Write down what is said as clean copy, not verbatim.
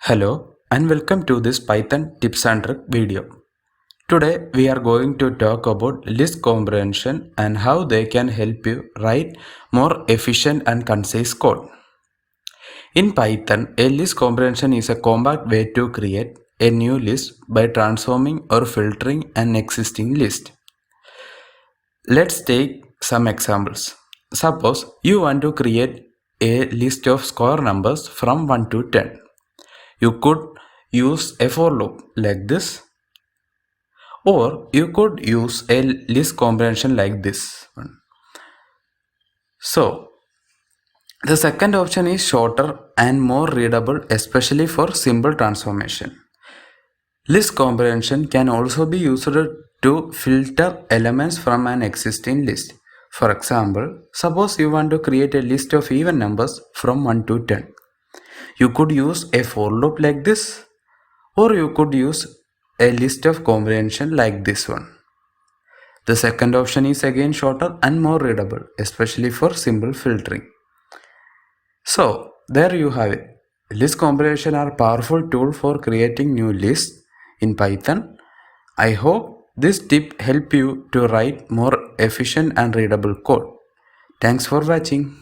Hello and welcome to this Python tips and trick video. Today we are going to talk about list comprehension and how they can help you write more efficient and concise code. In Python, a list comprehension is a compact way to create a new list by transforming or filtering an existing list. Let's take some examples. Suppose you want to create a list of square numbers from 1 to 10. You could use a for loop like this, or you could use a list comprehension like this one. So the second option is shorter and more readable, especially for simple transformation. List comprehension can also be used to filter elements from an existing list. For example, suppose you want to create a list of even numbers from 1 to 10. You could use a for loop like this, or you could use a list of comprehension like this one. The second option is again shorter and more readable, especially for simple filtering. So there you have it. List comprehension are a powerful tool for creating new lists in Python. I hope this tip help you to write more efficient and readable code. Thanks for watching.